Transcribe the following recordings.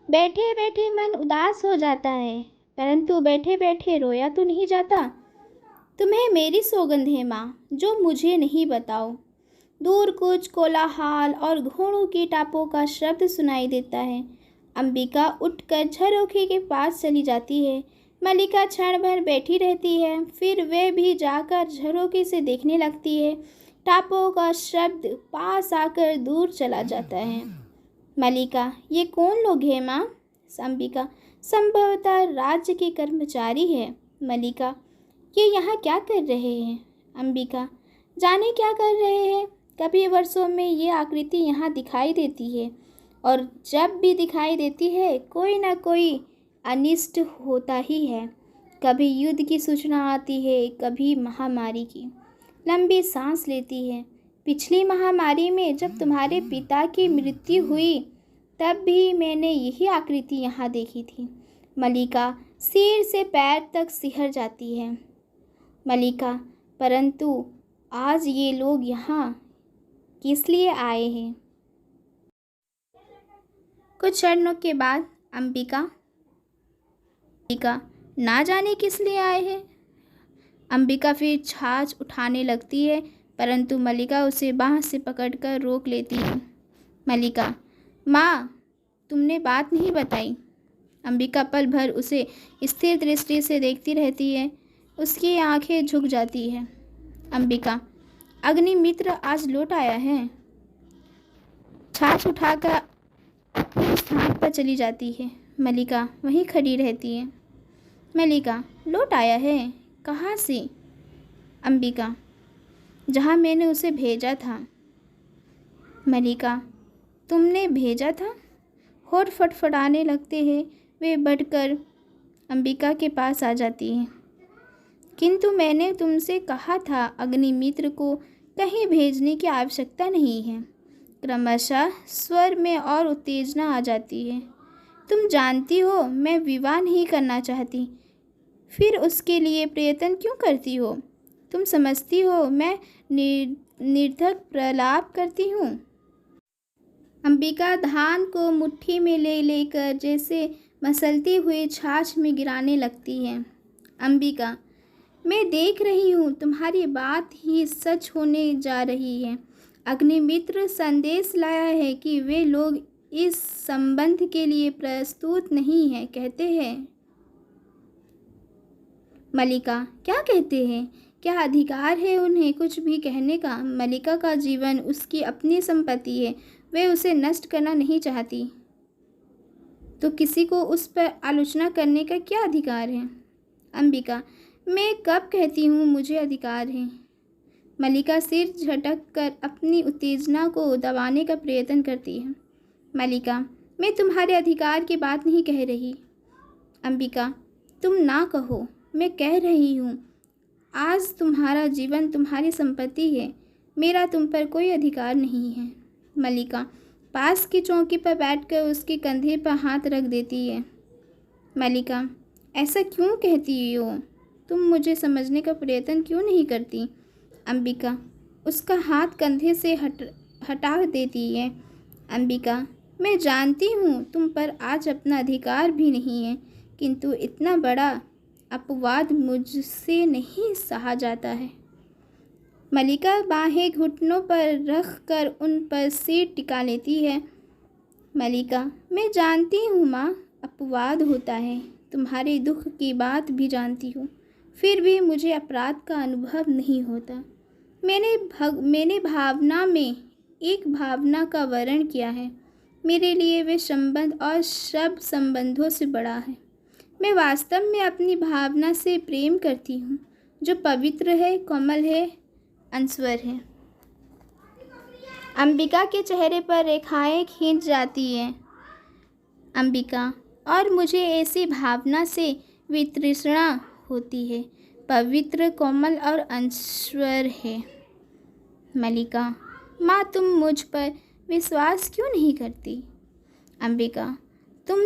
बैठे बैठे मन उदास हो जाता है, परंतु बैठे बैठे रोया तो नहीं जाता। तुम्हें मेरी सौगंध है माँ, जो मुझे नहीं बताओ। दूर कुछ कोलाहल और घोड़ों की टापों का शब्द सुनाई देता है। अंबिका उठकर झरोखे के पास चली जाती है। मल्लिका क्षण भर बैठी रहती है, फिर वे भी जाकर झरोखे से देखने लगती है। टापों का शब्द पास आकर दूर चला जाता है। मल्लिका, ये कौन लोग हैं माँ? अंबिका, संभवतः राज्य के कर्मचारी है। मल्लिका, ये यहाँ क्या कर रहे हैं? अंबिका, जाने क्या कर रहे हैं। कभी वर्षों में ये आकृति यहाँ दिखाई देती है, और जब भी दिखाई देती है कोई ना कोई अनिष्ट होता ही है। कभी युद्ध की सूचना आती है, कभी महामारी की। लंबी सांस लेती है। पिछली महामारी में जब तुम्हारे पिता की मृत्यु हुई, तब भी मैंने यही आकृति यहाँ देखी थी। मल्लिका सिर से पैर तक सिहर जाती है। मल्लिका, परंतु आज ये लोग यहाँ किस लिए आए हैं? कुछ क्षणों के बाद अंबिका, ना जाने किस लिए आए हैं। अंबिका फिर छाछ उठाने लगती है, परंतु मल्लिका उसे बाँह से पकड़कर रोक लेती है। मल्लिका, माँ, तुमने बात नहीं बताई। अंबिका पल भर उसे स्थिर दृष्टि से देखती रहती है। उसकी आंखें झुक जाती हैं। अंबिका, अग्निमित्र आज लौट आया है। छाछ उठाकर अपने स्थान पर चली जाती है। मल्लिका वहीं खड़ी रहती है। मल्लिका, लौट आया है? कहाँ से? अंबिका, जहाँ मैंने उसे भेजा था। मल्लिका, तुमने भेजा था? होठ फटफटाने लगते हैं। वे बढ़कर अंबिका के पास आ जाती है। किंतु मैंने तुमसे कहा था अग्निमित्र को कहीं भेजने की आवश्यकता नहीं है। क्रमशः स्वर में और उत्तेजना आ जाती है। तुम जानती हो मैं विवाह नहीं करना चाहती, फिर उसके लिए प्रयत्न क्यों करती हो? तुम समझती हो मैं निरर्थक प्रलाप करती हूँ। अंबिका धान को मुट्ठी में ले लेकर जैसे मसलती हुई छाछ में गिराने लगती है। अंबिका, मैं देख रही हूँ तुम्हारी बात ही सच होने जा रही है। अग्निमित्र संदेश लाया है कि वे लोग इस संबंध के लिए प्रस्तुत नहीं हैं, कहते हैं। मल्लिका, क्या कहते हैं? क्या अधिकार है उन्हें कुछ भी कहने का? मल्लिका का जीवन उसकी अपनी संपत्ति है, वे उसे नष्ट करना नहीं चाहती, तो किसी को उस पर आलोचना करने का क्या अधिकार है? अंबिका, मैं कब कहती हूँ मुझे अधिकार है? मल्लिका सिर झटक कर अपनी उत्तेजना को दबाने का प्रयत्न करती है। मल्लिका, मैं तुम्हारे अधिकार की बात नहीं कह रही। अंबिका, तुम ना कहो, मैं कह रही हूँ आज तुम्हारा जीवन तुम्हारी संपत्ति है, मेरा तुम पर कोई अधिकार नहीं है। मल्लिका पास की चौकी पर बैठकर उसके कंधे पर हाथ रख देती है। मल्लिका, ऐसा क्यों कहती हो? तुम मुझे समझने का प्रयत्न क्यों नहीं करती? अंबिका उसका हाथ कंधे से हटा देती है। अंबिका, मैं जानती हूँ तुम पर आज अपना अधिकार भी नहीं है, किंतु इतना बड़ा अपवाद मुझसे नहीं सहा जाता है। मल्लिका बाहें घुटनों पर रख कर उन पर सिर टिका लेती है। मल्लिका, मैं जानती हूँ माँ, अपवाद होता है, तुम्हारे दुख की बात भी जानती हूँ, फिर भी मुझे अपराध का अनुभव नहीं होता। मैंने भावना में एक भावना का वर्ण किया है। मेरे लिए वे संबंध और सब संबंधों से बड़ा है। मैं वास्तव में अपनी भावना से प्रेम करती हूँ, जो पवित्र है, कोमल है, अनश्वर है। अंबिका के चेहरे पर रेखाएं खींच जाती हैं। अंबिका, और मुझे ऐसी भावना से वितृष्णा होती है, पवित्र, कोमल और अनश्वर है। मल्लिका, माँ, तुम मुझ पर विश्वास क्यों नहीं करती? अंबिका, तुम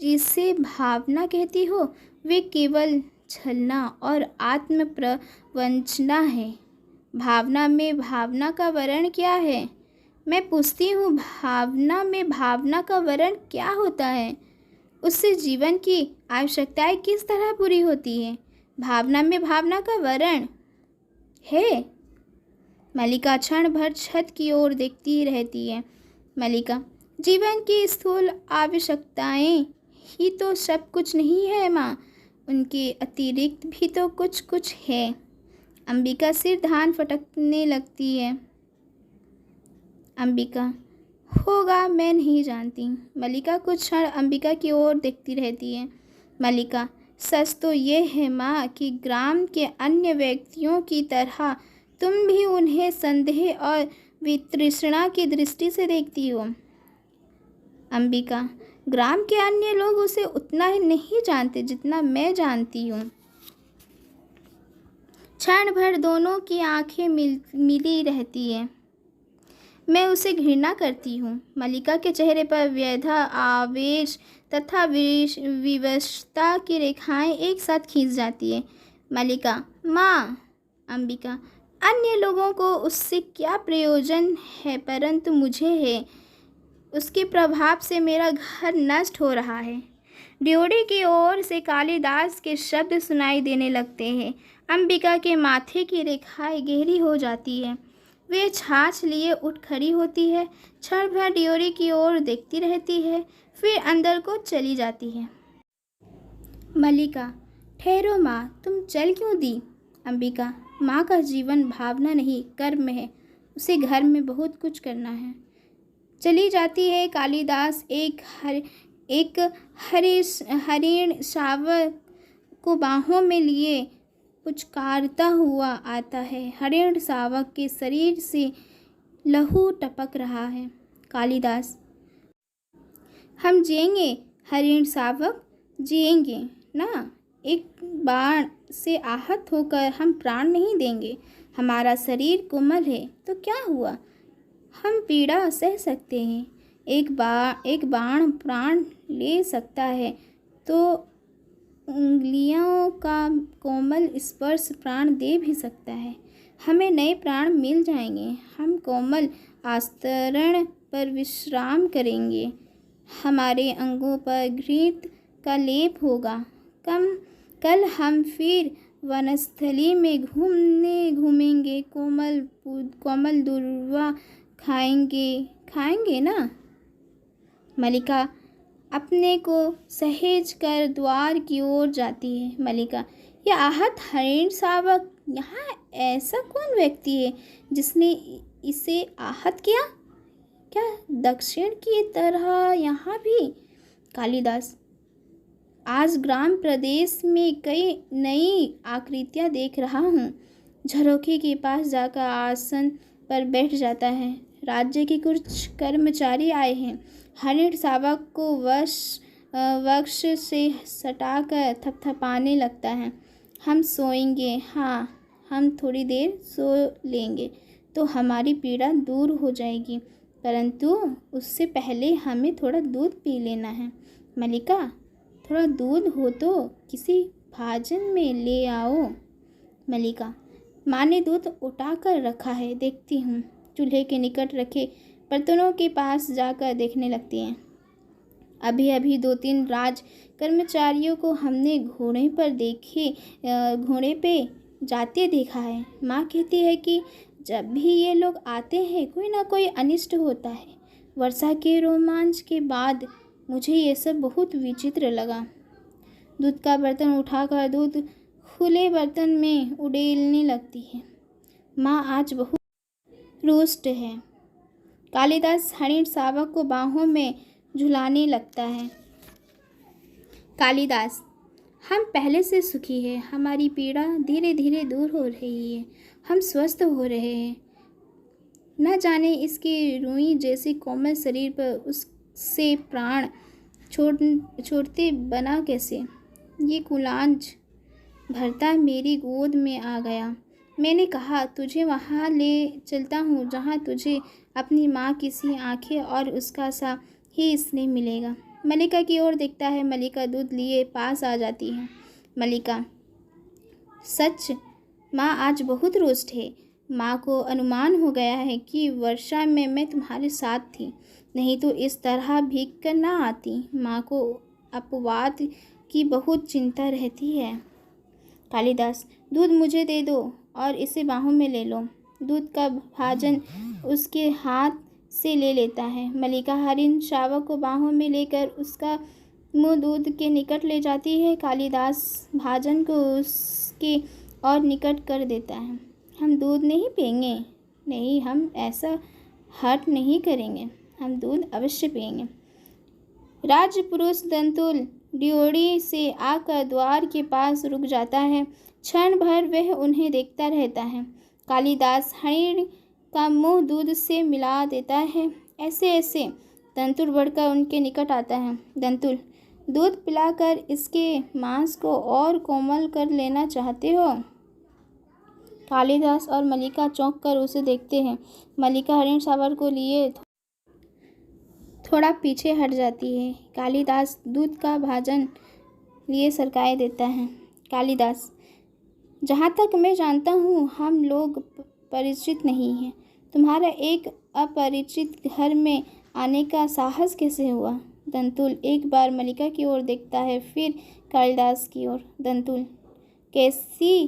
जिसे भावना कहती हो वे केवल छलना और आत्म प्रवंचना है। भावना में भावना का वर्ण क्या है? मैं पूछती हूँ, भावना में भावना का वर्ण क्या होता है? उससे जीवन की आवश्यकताएं किस तरह पूरी होती है? भावना में भावना का वर्ण है। मल्लिका क्षण भर छत की ओर देखती रहती है। मल्लिका, जीवन की स्थूल आवश्यकताएं ही तो सब कुछ नहीं है माँ, उनके अतिरिक्त भी तो कुछ कुछ है। अंबिका सिर धान फटकने लगती है। अंबिका, होगा, मैं नहीं जानती। मल्लिका कुछ क्षण अंबिका की ओर देखती रहती है। मल्लिका, सच तो ये है माँ कि ग्राम के अन्य व्यक्तियों की तरह तुम भी उन्हें संदेह और वितृष्णा की दृष्टि से देखती हो। अंबिका, ग्राम के अन्य लोग उसे उतना ही नहीं जानते जितना मैं जानती हूँ। क्षण भर दोनों की आंखें मिली रहती है। मैं उसे घृणा करती हूँ। मल्लिका के चेहरे पर व्यथा, आवेश तथा विवशता की रेखाएं एक साथ खींच जाती है। मल्लिका, माँ। अंबिका, अन्य लोगों को उससे क्या प्रयोजन है, परंतु मुझे है। उसके प्रभाव से मेरा घर नष्ट हो रहा है। ड्योढ़ी की ओर से कालिदास के शब्द सुनाई देने लगते हैं। अंबिका के माथे की रेखाएं गहरी हो जाती है। वे छाछ लिए उठ खड़ी होती है। क्षण भर ड्योढ़ी की ओर देखती रहती है, फिर अंदर को चली जाती है। मल्लिका, ठहरो माँ, तुम चल क्यों दी? अंबिका, माँ का जीवन भावना नहीं कर्म है, उसे घर में बहुत कुछ करना है। चली जाती है। कालिदास एक हरिण शावक को बाहों में लिए पुचकारता हुआ आता है। हरिण शावक के शरीर से लहू टपक रहा है। कालिदास, हम जिएंगे हरिण शावक, जिएंगे ना। एक बाण से आहत होकर हम प्राण नहीं देंगे। हमारा शरीर कोमल है तो क्या हुआ, हम पीड़ा सह सकते हैं। एक बाण प्राण ले सकता है तो उंगलियों का कोमल स्पर्श प्राण दे भी सकता है। हमें नए प्राण मिल जाएंगे। हम कोमल आस्तरण पर विश्राम करेंगे। हमारे अंगों पर घृत का लेप होगा। कल हम फिर वनस्थली में घूमेंगे। कोमल दुर्वा खाएंगे ना। मल्लिका अपने को सहेज कर द्वार की ओर जाती है। मल्लिका, यह आहत हरिण शावक, यहाँ ऐसा कौन व्यक्ति है जिसने इसे आहत किया? क्या दक्षिण की तरह यहाँ भी? कालिदास, आज ग्राम प्रदेश में कई नई आकृतियाँ देख रहा हूँ। झरोखे के पास जाकर आसन पर बैठ जाता है। राज्य के कुछ कर्मचारी आए हैं। हरिण शावक को वक्ष से सटाकर थपथपाने लगता है। हम सोएंगे, हाँ, हम थोड़ी देर सो लेंगे तो हमारी पीड़ा दूर हो जाएगी, परंतु उससे पहले हमें थोड़ा दूध पी लेना है। मल्लिका, थोड़ा दूध हो तो किसी भाजन में ले आओ। मल्लिका, माँ ने दूध उठा कर रखा है, देखती हूँ। चूल्हे के निकट रखे बर्तनों के पास जाकर देखने लगती हैं। अभी अभी 2-3 राज कर्मचारियों को हमने घोड़े पे जाते देखा है। माँ कहती है कि जब भी ये लोग आते हैं कोई ना कोई अनिष्ट होता है। वर्षा के रोमांच के बाद मुझे ये सब बहुत विचित्र लगा। दूध का बर्तन उठाकर दूध खुले बर्तन में उड़ेलने लगती है। माँ आज बहुत रुष्ट है। कालिदास हरिण शावक को बाहों में झुलाने लगता है। कालिदास, हम पहले से सुखी हैं। हमारी पीड़ा धीरे धीरे दूर हो रही है। हम स्वस्थ हो रहे हैं। न जाने इसके रुई जैसे कोमल शरीर पर उससे प्राण छोड़ते बना कैसे। ये कुलांज भरता मेरी गोद में आ गया। मैंने कहा, तुझे वहाँ ले चलता हूँ जहाँ तुझे अपनी माँ की सी आँखें और उसका सा ही स्नेह मिलेगा। मल्लिका की ओर देखता है। मल्लिका दूध लिए पास आ जाती है। मल्लिका, सच माँ आज बहुत रुष्ट है। माँ को अनुमान हो गया है कि वर्षा में मैं तुम्हारे साथ थी, नहीं तो इस तरह भीग कर ना आती। माँ को अपवाद की बहुत चिंता रहती है। कालिदास, दूध मुझे दे दो और इसे बाहों में ले लो। दूध का भाजन उसके हाथ से ले लेता है। मल्लिका हरिण शावक को बाहों में लेकर उसका मुंह दूध के निकट ले जाती है। कालिदास भाजन को उसके और निकट कर देता है। हम दूध नहीं पिएंगे, नहीं, हम ऐसा हट नहीं करेंगे, हम दूध अवश्य पिएंगे। राजपुरुष दंतुल ड्योढ़ी से आकर द्वार के पास रुक जाता है। क्षण भर वह उन्हें देखता रहता है। कालिदास हरिण का मुंह दूध से मिला देता है। ऐसे ऐसे दंतुल बढ़कर उनके निकट आता है। दंतुल, दूध पिलाकर इसके मांस को और कोमल कर लेना चाहते हो? कालिदास और मल्लिका चौंक कर उसे देखते हैं। मल्लिका हरिण शावक को लिए थोड़ा पीछे हट जाती है। कालिदास दूध का भाजन लिए सरकाए देता है। कालिदास, जहाँ तक मैं जानता हूँ हम लोग परिचित नहीं हैं। तुम्हारा एक अपरिचित घर में आने का साहस कैसे हुआ? दंतुल एक बार मल्लिका की ओर देखता है, फिर कालिदास की ओर। दंतुल, कैसी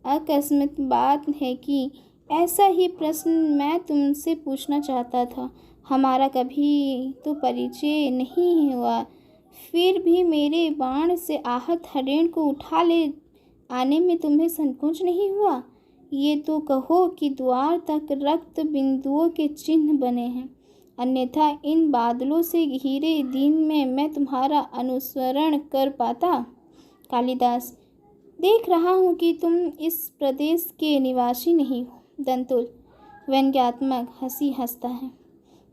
अकस्मात बात है कि ऐसा ही प्रश्न मैं तुमसे पूछना चाहता था। हमारा कभी तो परिचय नहीं हुआ, फिर भी मेरे बाण से आहत हरिण को उठा ले आने में तुम्हें संकोच नहीं हुआ? ये तो कहो कि द्वार तक रक्त बिंदुओं के चिन्ह बने हैं, अन्यथा इन बादलों से घिरे दिन में मैं तुम्हारा अनुसरण कर पाता? कालिदास, देख रहा हूँ कि तुम इस प्रदेश के निवासी नहीं हो। दंतुल व्यंग्यात्मक हंसी हंसता है।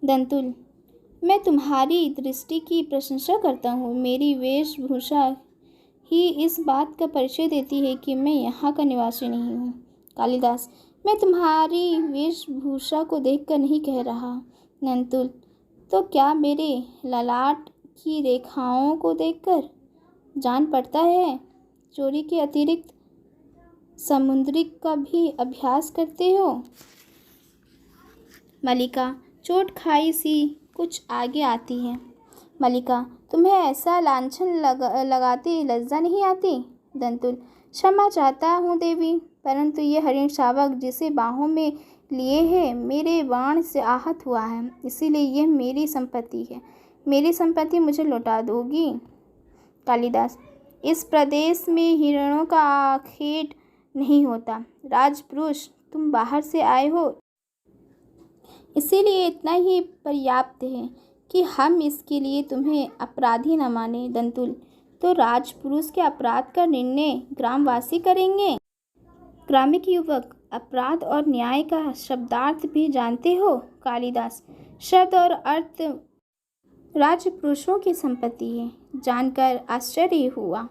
दंतुल, मैं तुम्हारी दृष्टि की प्रशंसा करता हूँ। मेरी वेशभूषा ही इस बात का परिचय देती है कि मैं यहाँ का निवासी नहीं हूँ। कालिदास, मैं तुम्हारी वेशभूषा को देखकर नहीं कह रहा। दंतुल, तो क्या मेरे ललाट की रेखाओं को देखकर जान पड़ता है? चोरी के अतिरिक्त समुद्रिक का भी अभ्यास करते हो? मल्लिका चोट खाई सी कुछ आगे आती है। मल्लिका, तुम्हें ऐसा लांछन लगाते लज्जा नहीं आती? दंतुल, क्षमा चाहता हूँ देवी, परंतु ये हरिण शावक जिसे बाहों में लिए है मेरे बाण से आहत हुआ है, इसीलिए यह मेरी संपत्ति है। मेरी संपत्ति मुझे लौटा दोगी? कालिदास, इस प्रदेश में हिरणों का आखेट नहीं होता। राजपुरुष, तुम बाहर से आए हो, इसीलिए इतना ही पर्याप्त है कि हम इसके लिए तुम्हें अपराधी न माने। दंतुल, तो राजपुरुष के अपराध का निर्णय ग्रामवासी करेंगे? ग्रामिक युवक, अपराध और न्याय का शब्दार्थ भी जानते हो? कालिदास, शब्द और अर्थ राजपुरुषों की संपत्ति है। जानकर आश्चर्य हुआ।